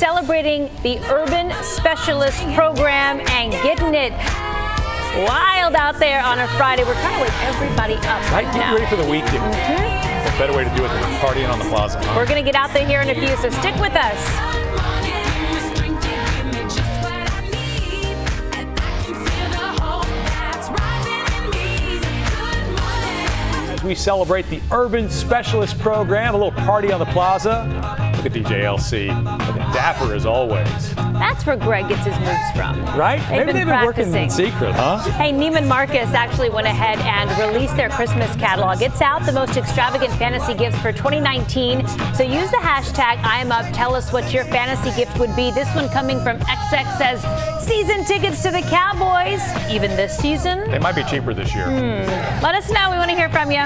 celebrating the Urban Specialist Program and getting it wild out there on a Friday. We're trying to wake everybody up right now. Get ready for the weekend. Mm-hmm. A better way to do it than partying on the Plaza. We're going to get out there here in a few, so stick with us. We celebrate the Urban Specialist Program, a little party on the Plaza. Look at DJ LC, looking dapper as always. That's where Greg gets his moves from. Right? Maybe they've been working in secret, huh? Hey, Neiman Marcus actually went ahead and released their Christmas catalog. It's out, the most extravagant fantasy gifts for 2019. So use the hashtag I'mUp. Tell us what your fantasy gift would be. This one coming from XX says, season tickets to the Cowboys, even this season. They might be cheaper this year. Let us know. We want to hear from you.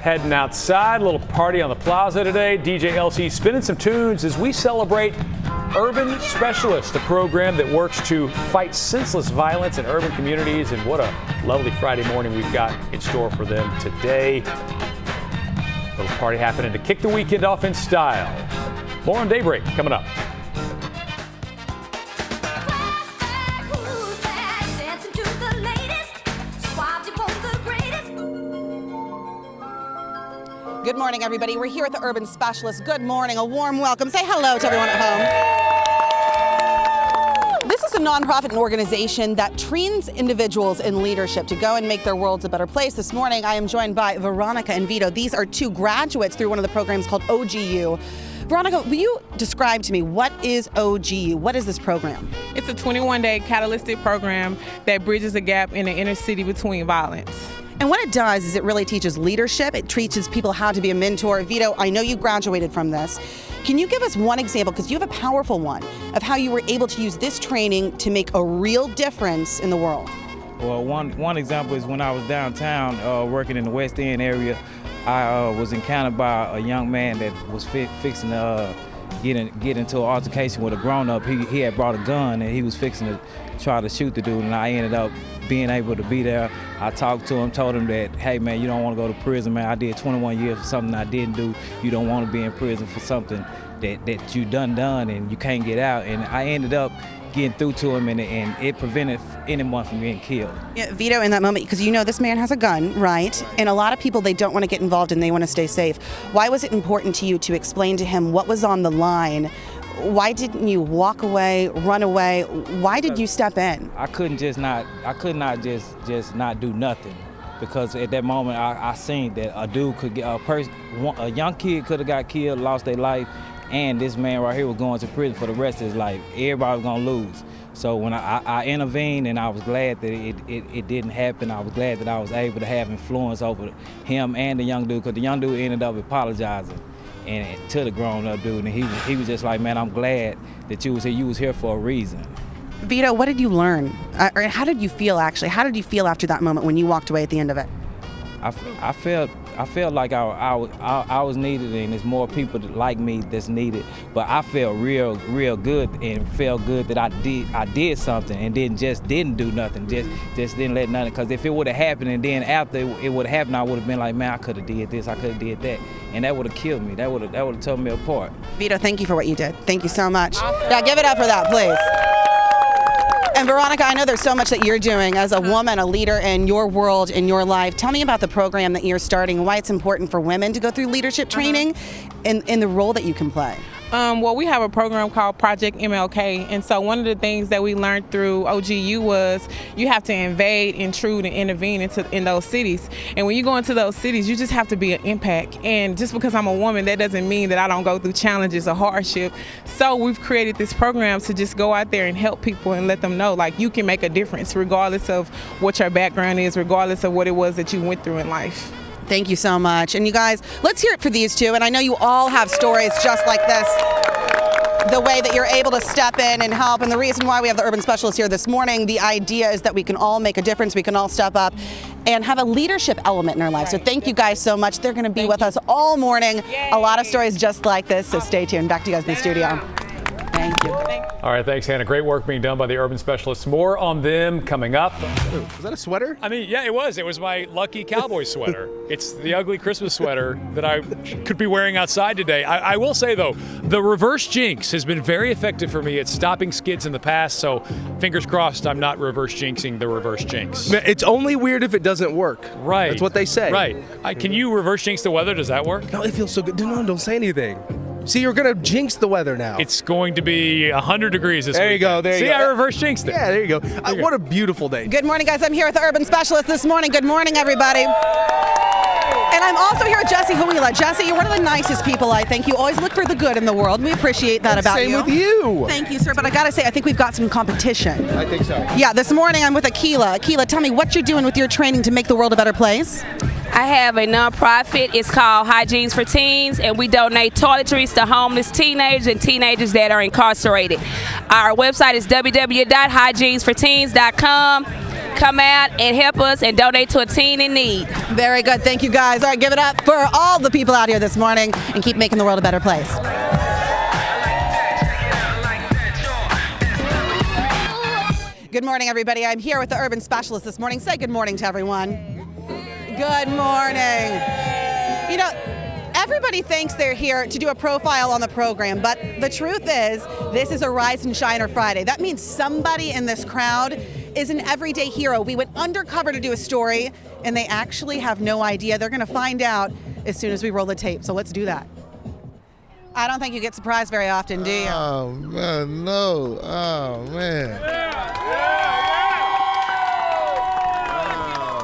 Heading outside, a little party on the Plaza today. DJ LC spinning some tunes as we celebrate Urban Specialist, a program that works to fight senseless violence in urban communities. And what a lovely Friday morning we've got in store for them today. A little party happening to kick the weekend off in style. More on Daybreak coming up. Good morning, everybody. We're here at the Urban Specialist. Good morning. A warm welcome. Say hello to everyone at home. This is a nonprofit organization that trains individuals in leadership to go and make their worlds a better place. This morning, I am joined by Veronica and Vito. These are two graduates through one of the programs called OGU. Veronica, will you describe to me what is OGU? What is this program? It's a 21-day catalytic program that bridges the gap in the inner city between violence. And what it does is it really teaches leadership. It teaches people how to be a mentor. Vito, I know you graduated from this. Can you give us one example, because you have a powerful one, of how you were able to use this training to make a real difference in the world? Well, one example is when I was downtown working in the West End area, I was encountered by a young man that was fixing to get into an altercation with a grown-up. He had brought a gun and he was fixing to try to shoot the dude, and I ended up being able to be there. I talked to him, told him that, hey man, you don't want to go to prison, man. I did 21 years for something I didn't do. You don't want to be in prison for something that you done and you can't get out. And I ended up getting through to him, and it prevented anyone from getting killed. Yeah, Vito, in that moment, because you know this man has a gun, right? And a lot of people, they don't want to get involved and they want to stay safe. Why was it important to you to explain to him what was on the line? Why didn't you walk away, run away? Why did you step in? I could not just not do nothing, because at that moment I seen that a dude could get a young kid could have got killed, lost their life, and this man right here was going to prison for the rest of his life. Everybody was gonna lose. So when I intervened, and I was glad that it didn't happen. I was glad that I was able to have influence over him and the young dude, because the young dude ended up apologizing and to the grown-up dude, and he was just like, man, I'm glad that you was here. You was here for a reason. Vito, what did you learn? Or how did you feel, actually? How did you feel after that moment when you walked away at the end of it? I felt like I was needed, and there's more people like me that's needed. But I felt real good, and felt good that I did something, and didn't do nothing, just didn't let nothing. Because if it would have happened, and then after it would have happened, I would have been like, man, I could have did this, I could have did that, and that would have killed me. That would have torn me apart. Vito, thank you for what you did. Thank you so much. Yeah, give it up for that, please. And Veronica, I know there's so much that you're doing as a woman, a leader in your world, in your life. Tell me about the program that you're starting and why it's important for women to go through leadership training and the role that you can play. Well, we have a program called Project MLK, and so one of the things that we learned through OGU was you have to invade, intrude, and intervene in those cities. And when you go into those cities, you just have to be an impact. And just because I'm a woman, that doesn't mean that I don't go through challenges or hardship. So we've created this program to just go out there and help people and let them know, like, you can make a difference regardless of what your background is, regardless of what it was that you went through in life. Thank you so much. And you guys, let's hear it for these two. And I know you all have stories just like this. The way that you're able to step in and help. And the reason why we have the Urban Specialist here this morning, the idea is that we can all make a difference. We can all step up and have a leadership element in our life. So thank you guys so much. They're going to be with us all morning. A lot of stories just like this. So stay tuned. Back to you guys in the studio. Thank you. All right, thanks, Hannah. Great work being done by the urban specialists. More on them coming up. Was that a sweater? I mean, yeah, it was. It was my lucky cowboy sweater. It's the ugly Christmas sweater that I could be wearing outside today. I will say, though, the reverse jinx has been very effective for me at stopping skids in the past, so fingers crossed I'm not reverse jinxing the reverse jinx. It's only weird if it doesn't work. Right. That's what they say. Right. Can you reverse jinx the weather? Does that work? No, it feels so good. No, don't say anything. See, you're going to jinx the weather now. It's going to be 100 degrees this week. There you go. There you See, go. I reverse jinxed it. Yeah, there you go. What a beautiful day. Good morning, guys. I'm here with the urban specialist this morning. Good morning, everybody. And I'm also here with Jesse Huila. Jesse, you're one of the nicest people, I think. You always look for the good in the world. We appreciate that about Same you. with you. Thank you, sir. But I got to say, I think we've got some competition. I think so. Yeah, this morning I'm with Akila. Akila, tell me what you're doing with your training to make the world a better place. I have a nonprofit. It's called Hygienes for Teens, and we donate toiletries to homeless teenagers and teenagers that are incarcerated. Our website is www.hygienesforteens.com. Come out and help us and donate to a teen in need. Very good. Thank you, guys. All right, give it up for all the people out here this morning and keep making the world a better place. Good morning, everybody. I'm here with the urban specialist this morning. Say good morning to everyone. Good morning. You know, everybody thinks they're here to do a profile on the program, but the truth is, this is a Rise and Shiner Friday. That means somebody in this crowd is an everyday hero. We went undercover to do a story, and they actually have no idea. They're going to find out as soon as we roll the tape, so let's do that. I don't think you get surprised very often, do you? Oh, man, no. Oh, man.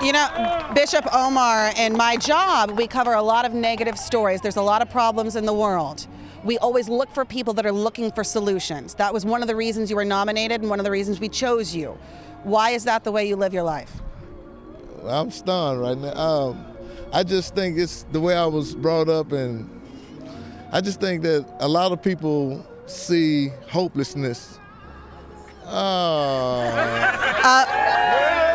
You know, Bishop Omar, in my job, we cover a lot of negative stories. There's a lot of problems in the world. We always look for people that are looking for solutions. That was one of the reasons you were nominated and one of the reasons we chose you. Why is that the way you live your life? I'm stunned right now. I just think it's the way I was brought up, and I just think that a lot of people see hopelessness.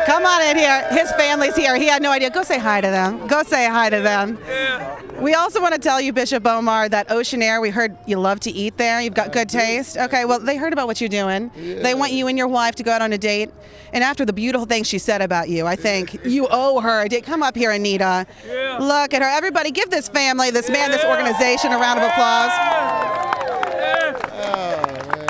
Come on in here. His family's here. He had no idea. Go say hi to them. Go say hi to them. Yeah. We also want to tell you, Bishop Omar, that Ocean Air, we heard you love to eat there. You've got good taste. Okay, well, they heard about what you're doing. Yeah. They want you and your wife to go out on a date. And after the beautiful things she said about you, I think you owe her a date. Come up here, Anita. Yeah. Look at her. Everybody give this family, this man, this organization a round of applause.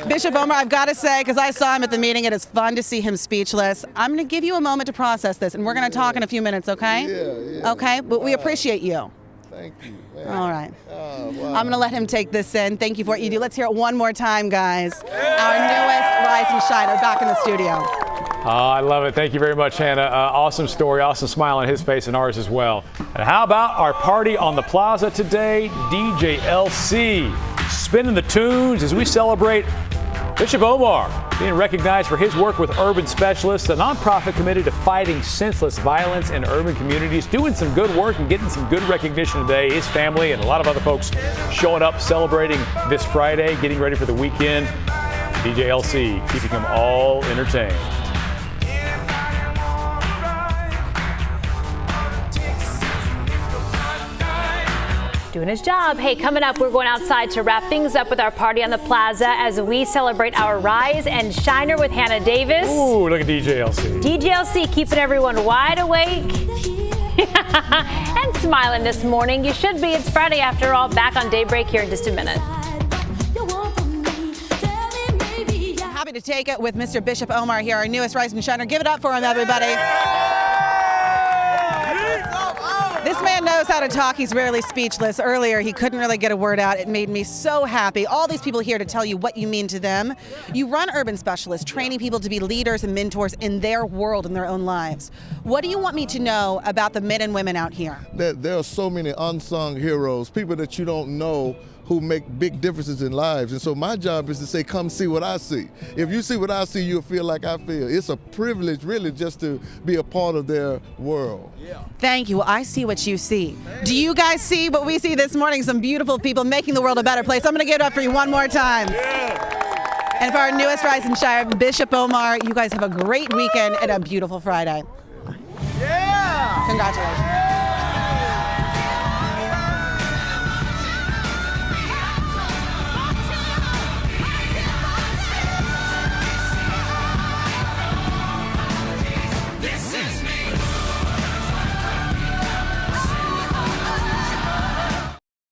Bishop Omar, I've got to say, because I saw him at the meeting, it is fun to see him speechless. I'm going to give you a moment to process this, and we're going to talk in a few minutes, okay? Yeah. Okay, but we appreciate you. Thank you. Man. All right. Wow. I'm going to let him take this in. Thank you for what you do. Let's hear it one more time, guys. Our newest Rise and Shiner back in the studio. I love it. Thank you very much, Hannah. Awesome story, awesome smile on his face and ours as well. And how about our party on the Plaza today? DJ LC spinning the tunes as we celebrate Bishop Omar being recognized for his work with urban specialists, a nonprofit committed to fighting senseless violence in urban communities, doing some good work and getting some good recognition today. His family and a lot of other folks showing up, celebrating this Friday, getting ready for the weekend. DJ LC keeping them all entertained. Doing his job. Hey, coming up, we're going outside to wrap things up with our party on the Plaza as we celebrate our Rise and Shiner with Hannah Davis. Ooh, look at DJ LC. DJ LC keeping everyone wide awake and smiling this morning. You should be. It's Friday after all. Back on Daybreak here in just a minute. Happy to take it with Mr. Bishop Omar here, our newest Rise and Shiner. Give it up for him, everybody. This man knows how to talk. He's rarely speechless. Earlier, he couldn't really get a word out. It made me so happy. All these people here to tell you what you mean to them. You run Urban Specialists, training people to be leaders and mentors in their world, in their own lives. What do you want me to know about the men and women out here? There are so many unsung heroes, people that you don't know who make big differences in lives. And so my job is to say, come see what I see. If you see what I see, you'll feel like I feel. It's a privilege, really, just to be a part of their world. Yeah. Thank you. Well, I see what you see. Do you guys see what we see this morning? Some beautiful people making the world a better place. I'm going to give it up for you one more time. Yeah. And for our newest Rise and Shine, Bishop Omar, you guys have a great weekend and a beautiful Friday. Yeah! Congratulations. This is